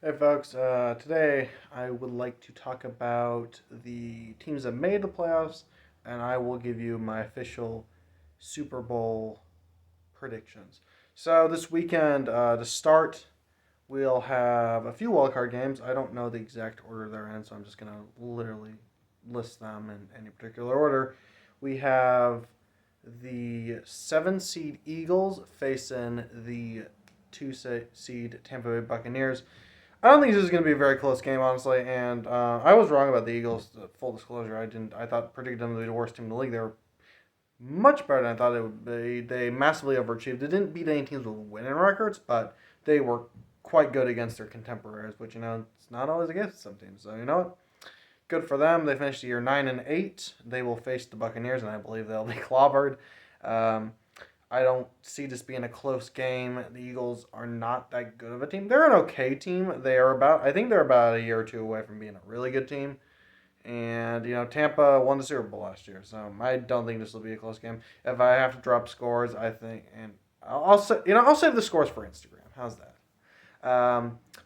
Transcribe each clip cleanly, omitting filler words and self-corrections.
Hey folks, today I would like to talk about the teams that made the playoffs, and I will give you my official Super Bowl predictions. So this weekend, to start, we'll have a few wildcard games. I don't know the exact order they're in, so I'm just gonna literally list them in any particular order. We have the seven seed Eagles facing the two seed Tampa Bay Buccaneers. I don't think this is going to be a very close game, honestly. And I was wrong about the Eagles. Full disclosure, I didn't. I thought predicted them to be the worst team in the league. They were much better than I thought they would be. They massively overachieved. They didn't beat any teams with winning records, but they were quite good against their contemporaries. Which it's not always against some teams. So you know what? Good for them. They finished the year 9-8. They will face the Buccaneers, and I believe they'll be clobbered. Um, I don't see this being a close game. The Eagles are not that good of a team. They're an okay team. I think they're about a year or two away from being a really good team. And Tampa won the Super Bowl last year, so I don't think this will be a close game. If I have to drop scores, I think, and I'll save the scores for Instagram. How's that?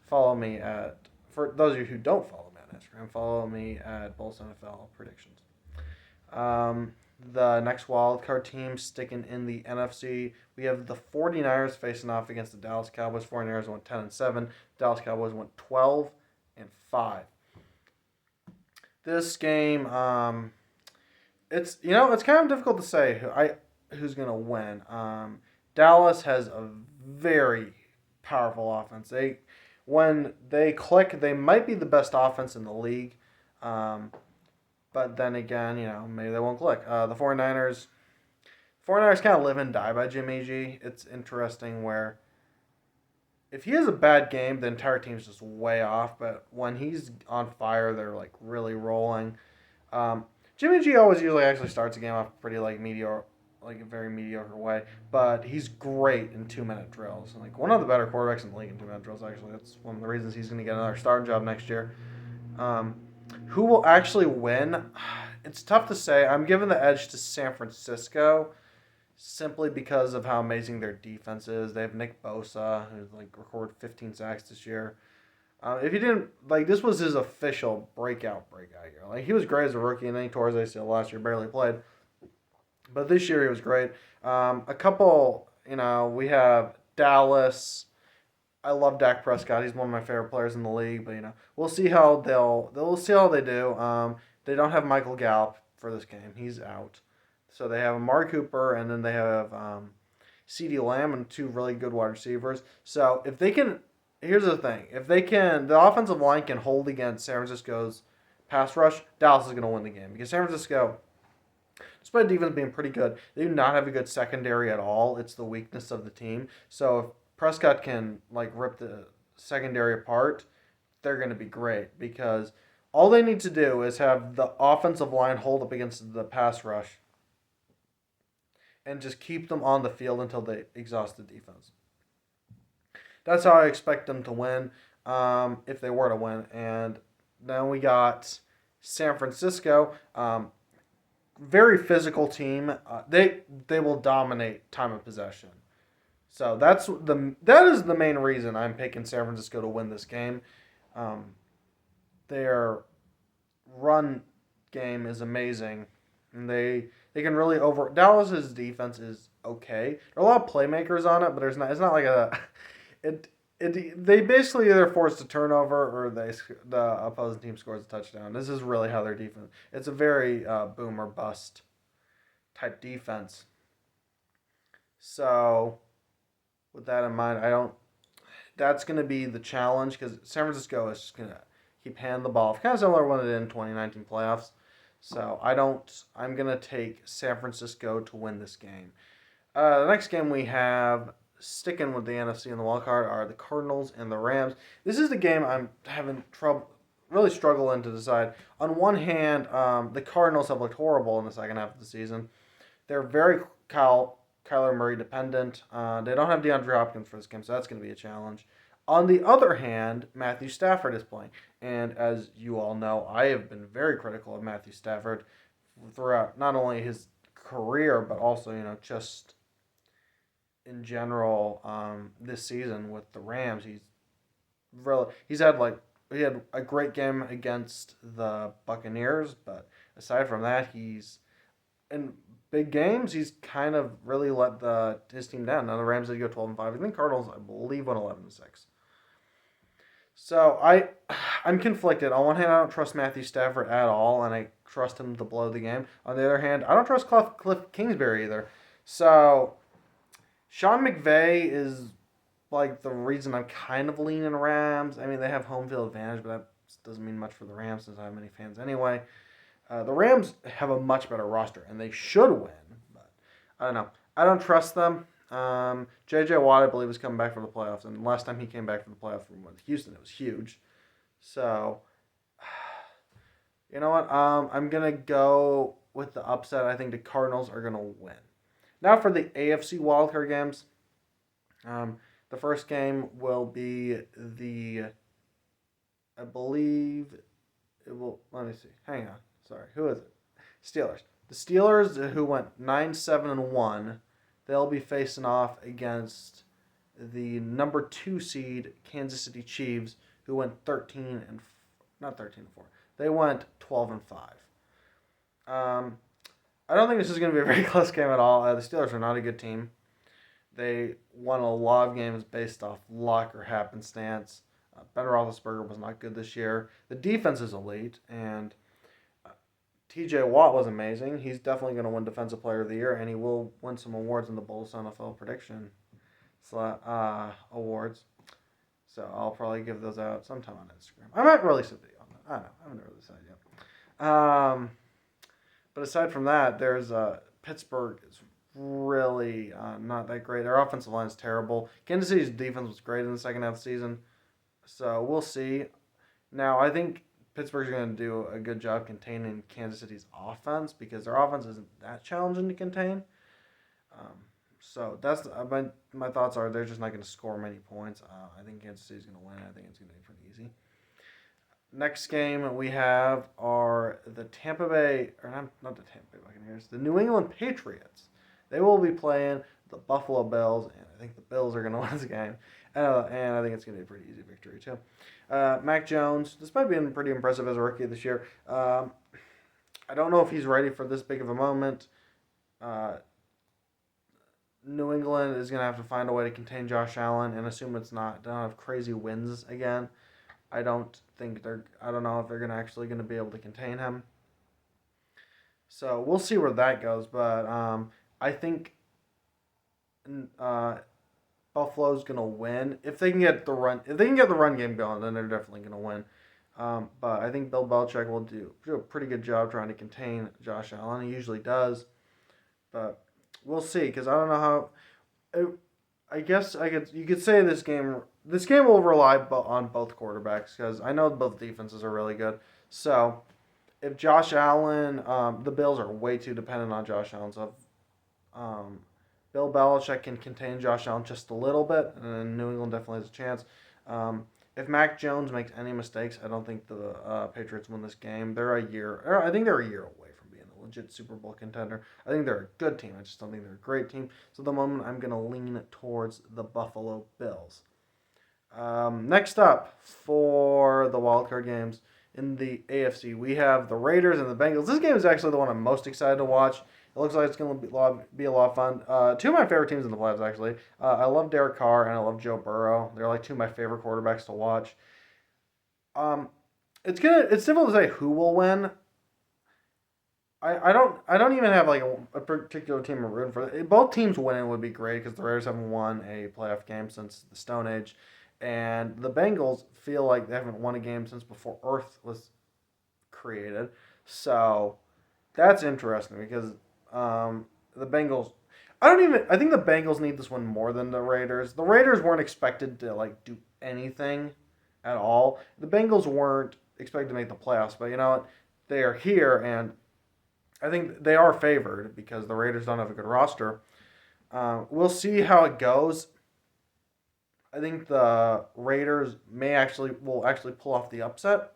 Follow me at for those of you who don't follow me on Instagram. Follow me at Bulls NFL Predictions. Um, the next wild card team sticking in the NFC, we have the 49ers facing off against the Dallas Cowboys. 49ers went 10-7. Dallas Cowboys went 12-5. This game, it's kind of difficult to say who's gonna win. Dallas has a very powerful offense. When they click, they might be the best offense in the league. Um, but then again, maybe they won't click. The 49ers kind of live and die by Jimmy G. It's interesting where if he has a bad game, the entire team's just way off. But when he's on fire, they're like really rolling. Um, Jimmy G always usually actually starts a game off pretty like mediocre, like a very mediocre way. But he's great in 2 minute drills. And, like one of the better quarterbacks in the league in 2 minute drills. Actually, that's one of the reasons he's going to get another starting job next year. Um, who will actually win? It's tough to say. I'm giving the edge to San Francisco simply because of how amazing their defense is. They have Nick Bosa, who's like recorded 15 sacks this year. If he didn't this was his official breakout year. Like he was great as a rookie, and then he tore his ACL last year, barely played. But this year he was great. A couple, we have Dallas. I love Dak Prescott. He's one of my favorite players in the league. But we'll see how they'll see how they do. They don't have Michael Gallup for this game. He's out. So they have Amari Cooper, and then they have CeeDee Lamb and two really good wide receivers. So if they can, here's the thing: if they can, the offensive line can hold against San Francisco's pass rush. Dallas is going to win the game because San Francisco, despite defense being pretty good, they do not have a good secondary at all. It's the weakness of the team. So if Prescott can rip the secondary apart, they're going to be great because all they need to do is have the offensive line hold up against the pass rush and just keep them on the field until they exhaust the defense. That's how I expect them to win, if they were to win. And then we got San Francisco. Very physical team. They will dominate time of possession. So that is the main reason I'm picking San Francisco to win this game. Um, their run game is amazing, and they can really over. Dallas's defense is okay. There are a lot of playmakers on it, but there's not. It's not like a. It they basically either force a turnover or the opposing team scores a touchdown. This is really how their defense. It's a very boom or bust type defense. So with that in mind, I don't. That's going to be the challenge because San Francisco is just going to keep handing the ball, kind of similar to what it did in 2019 playoffs. So I don't. I'm going to take San Francisco to win this game. The next game we have, sticking with the NFC and the wild card, are the Cardinals and the Rams. This is the game I'm having trouble, really struggling to decide. On one hand, the Cardinals have looked horrible in the second half of the season. They're very Kyler Murray dependent. They don't have DeAndre Hopkins for this game, so that's going to be a challenge. On the other hand, Matthew Stafford is playing. And as you all know, I have been very critical of Matthew Stafford throughout not only his career, but also, just in general this season with the Rams. really, he had a great game against the Buccaneers, but aside from that, he's in big games. He's kind of really let his team down. Now the Rams did go 12-5. I think Cardinals, I believe, went 11-6. So I'm conflicted. On one hand, I don't trust Matthew Stafford at all, and I trust him to blow the game. On the other hand, I don't trust Cliff Kingsbury either. So Sean McVay is like the reason I'm kind of leaning Rams. I mean, they have home field advantage, but that doesn't mean much for the Rams since I have many fans anyway. The Rams have a much better roster, and they should win. But I don't know. I don't trust them. J.J. Watt, I believe, is coming back for the playoffs, and last time he came back for the playoffs from Houston, it was huge. So, you know what? I'm gonna go with the upset. I think the Cardinals are gonna win. Now for the AFC wildcard games. Um, the first game will be I believe it will. Let me see. Hang on. Sorry. Who is it? Steelers. The Steelers, who went 9-7-1, they'll be facing off against the number 2 seed Kansas City Chiefs, who went 13 and not 13-4. They went 12-5. Um, I don't think this is going to be a very close game at all. The Steelers are not a good team. They won a lot of games based off luck or happenstance. Ben Roethlisberger was not good this year. The defense is elite, and T.J. Watt was amazing. He's definitely going to win Defensive Player of the Year, and he will win some awards in the Bulls NFL prediction awards. So I'll probably give those out sometime on Instagram. I might release a video on that. I don't know. I haven't released that yet. But aside from that, there's Pittsburgh is really not that great. Their offensive line is terrible. Kansas City's defense was great in the second half of the season. So we'll see. Now, I think Pittsburgh's going to do a good job containing Kansas City's offense because their offense isn't that challenging to contain. So that's my thoughts are they're just not going to score many points. I think Kansas City's going to win. I think it's going to be pretty easy. Next game we have are the Tampa Bay, or not the Tampa Bay Buccaneers, the New England Patriots. They will be playing the Buffalo Bills, and I think the Bills are going to win this game. And I think it's going to be a pretty easy victory, too. Mac Jones, despite being pretty impressive as a rookie this year, I don't know if he's ready for this big of a moment. New England is going to have to find a way to contain Josh Allen and assume they don't have crazy wins again. I don't know if they're actually going to be able to contain him. So we'll see where that goes, but I think Buffalo's going to win. If they can get the run game going, then they're definitely going to win. But I think Bill Belichick will do a pretty good job trying to contain Josh Allen. He usually does. But we'll see, because I don't know how. I guess you could say this game will rely on both quarterbacks, because I know both defenses are really good. So if Josh Allen, the Bills are way too dependent on Josh Allen. So if Bill Belichick can contain Josh Allen just a little bit, and then New England definitely has a chance. If Mac Jones makes any mistakes, I don't think the Patriots win this game. I think they're a year away from being a legit Super Bowl contender. I think they're a good team. I just don't think they're a great team. So at the moment, I'm going to lean towards the Buffalo Bills. Next up for the wildcard games in the AFC, we have the Raiders and the Bengals. This game is actually the one I'm most excited to watch. It looks like it's going to be a lot of fun. Two of my favorite teams in the playoffs, actually. I love Derek Carr and I love Joe Burrow. They're like two of my favorite quarterbacks to watch. It's difficult to say who will win. I don't even have like a particular team I'm rooting for. Both teams winning would be great because the Raiders haven't won a playoff game since the Stone Age, and the Bengals feel like they haven't won a game since before Earth was created. So that's interesting because the Bengals. I think the Bengals need this one more than the Raiders. The Raiders weren't expected to like do anything at all. The Bengals weren't expected to make the playoffs, but you know what? They are here, and I think they are favored because the Raiders don't have a good roster. We'll see how it goes. I think the Raiders will actually pull off the upset.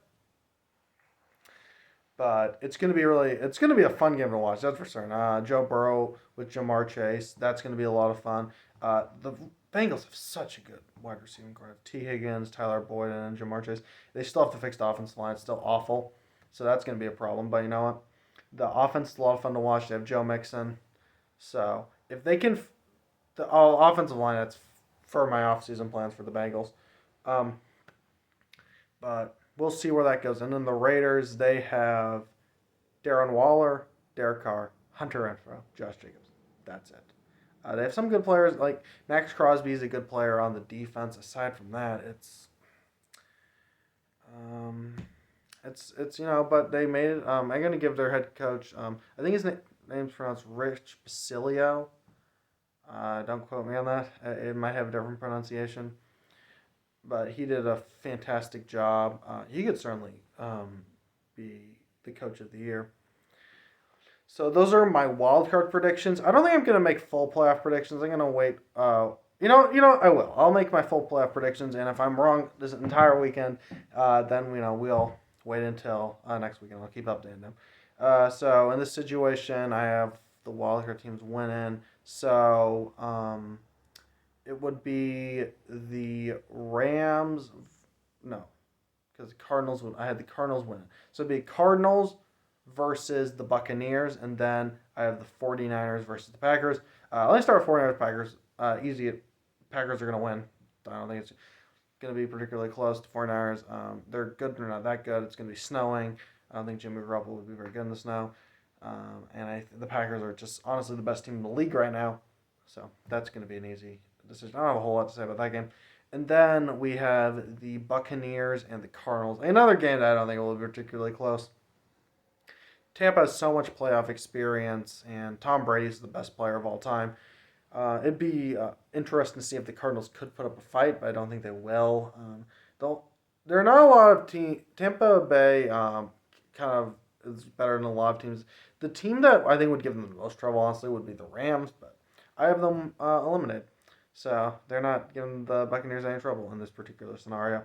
But it's gonna be a fun game to watch. That's for certain. Joe Burrow with Jamar Chase. That's gonna be a lot of fun. The Bengals have such a good wide receiving core. T. Higgins, Tyler Boyd, and Jamar Chase. They still have to fix the offensive line. It's still awful. So that's going to be a problem. But you know what? The offense is a lot of fun to watch. They have Joe Mixon. So if they can, the offensive line, that's for my offseason plans for the Bengals. Um, but we'll see where that goes. And then the Raiders, they have Darren Waller, Derek Carr, Hunter Renfrow, Josh Jacobs. That's it. They have some good players, like Max Crosby is a good player on the defense. Aside from that, um, it's but they made it. I'm gonna give their head coach. I think his name's pronounced Rich Basilio. Don't quote me on that. It might have a different pronunciation, but he did a fantastic job. He could certainly be the coach of the year. So those are my wild card predictions. I don't think I'm gonna make full playoff predictions. I'm gonna wait. I will. I'll make my full playoff predictions, and if I'm wrong this entire weekend, then we'll wait until next weekend. I'll keep updating them. So in this situation, I have the wild card teams winning. So it would be the Rams. No, because the Cardinals would. I had the Cardinals winning. So it'd be Cardinals versus the Buccaneers, and then I have the 49ers versus the Packers. Let's start with 49ers Packers. Easy. Packers are going to win. I don't think it's going to be particularly close to 49ers. They're good. They're not that good. It's going to be snowing. I don't think Jimmy Garoppolo would be very good in the snow. The Packers are just honestly the best team in the league right now. So that's going to be an easy decision. I don't have a whole lot to say about that game. And then we have the Buccaneers and the Cardinals. Another game that I don't think will be particularly close. Tampa has so much playoff experience, and Tom Brady is the best player of all time. It'd be interesting to see if the Cardinals could put up a fight, but I don't think they will. There are not a lot of teams. Tampa Bay kind of is better than a lot of teams. The team that I think would give them the most trouble, honestly, would be the Rams, but I have them eliminated. So they're not giving the Buccaneers any trouble in this particular scenario.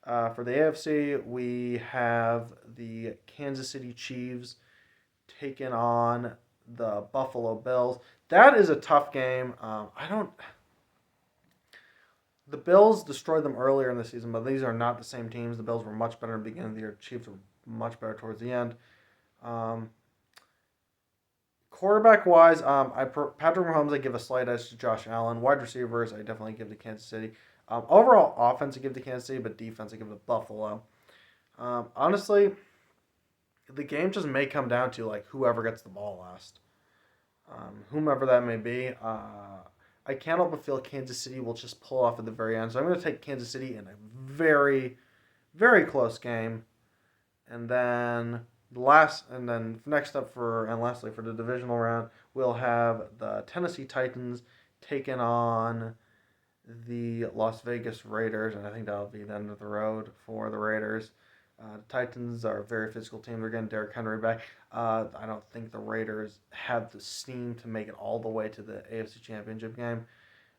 For the AFC, we have the Kansas City Chiefs taking on the Buffalo Bills. That is a tough game. The Bills destroyed them earlier in the season, but these are not the same teams. The Bills were much better in the beginning of the year. The Chiefs were much better towards the end. Quarterback-wise, Patrick Mahomes, I give a slight edge to Josh Allen. Wide receivers, I definitely give to Kansas City. Overall offense, I give to Kansas City, but defense, I give to Buffalo. Honestly, the game just may come down to like whoever gets the ball last. Whomever that may be. I can't help but feel Kansas City will just pull off at the very end. So I'm going to take Kansas City in a very, very close game. And then lastly for the divisional round, we'll have the Tennessee Titans taking on the Las Vegas Raiders, and I think that'll be the end of the road for the Raiders. The Titans are a very physical team. They're getting Derrick Henry back. I don't think the Raiders have the steam to make it all the way to the AFC Championship game.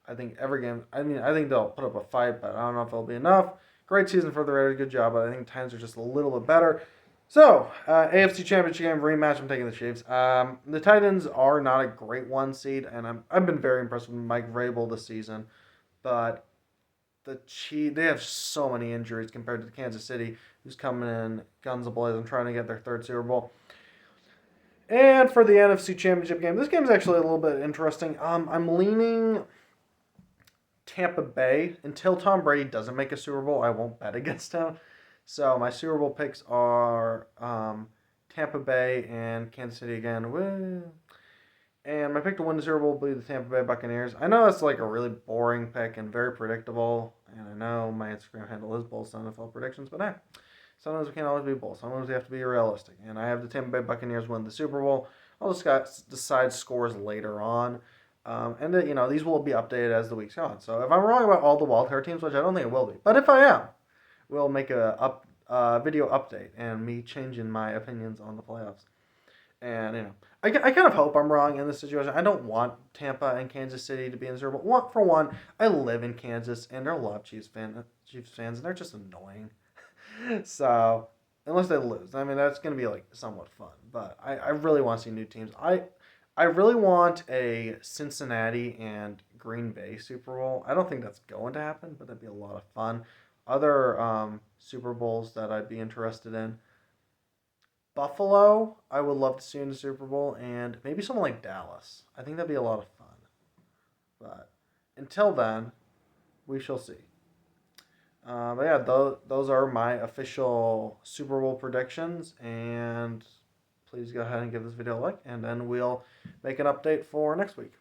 I think every game, I think they'll put up a fight, but I don't know if it'll be enough. Great season for the Raiders. Good job, but I think the Titans are just a little bit better. So, AFC Championship game rematch, I'm taking the Chiefs. The Titans are not a great one seed, and I've been very impressed with Mike Vrabel this season, but the Chiefs, they have so many injuries compared to the Kansas City, who's coming in guns a-blazing, trying to get their third Super Bowl. And for the NFC Championship game, this game is actually a little bit interesting. I'm leaning Tampa Bay. Until Tom Brady doesn't make a Super Bowl, I won't bet against him. So my Super Bowl picks are Tampa Bay and Kansas City again. Woo. And my pick to win the Super Bowl will be the Tampa Bay Buccaneers. I know it's like a really boring pick and very predictable. And I know my Instagram handle is Bulls NFL Predictions, but hey, sometimes we can't always be Bulls. Sometimes we have to be realistic. And I have the Tampa Bay Buccaneers win the Super Bowl. I'll just decide scores later on. These will be updated as the weeks go on. So if I'm wrong about all the wildcard teams, which I don't think it will be, but if I am, we'll make a video update and me changing my opinions on the playoffs. And, I kind of hope I'm wrong in this situation. I don't want Tampa and Kansas City to be in the Super Bowl. For one, I live in Kansas, and there are a lot of Chiefs fans, and they're just annoying. So, unless they lose. That's going to be, somewhat fun. But I really want to see new teams. I I really want a Cincinnati and Green Bay Super Bowl. I don't think that's going to happen, but that'd be a lot of fun. Other Super Bowls that I'd be interested in. Buffalo, I would love to see in the Super Bowl, and maybe someone like Dallas. I think that'd be a lot of fun. But until then, we shall see. But yeah, those are my official Super Bowl predictions, and please go ahead and give this video a like, and then we'll make an update for next week.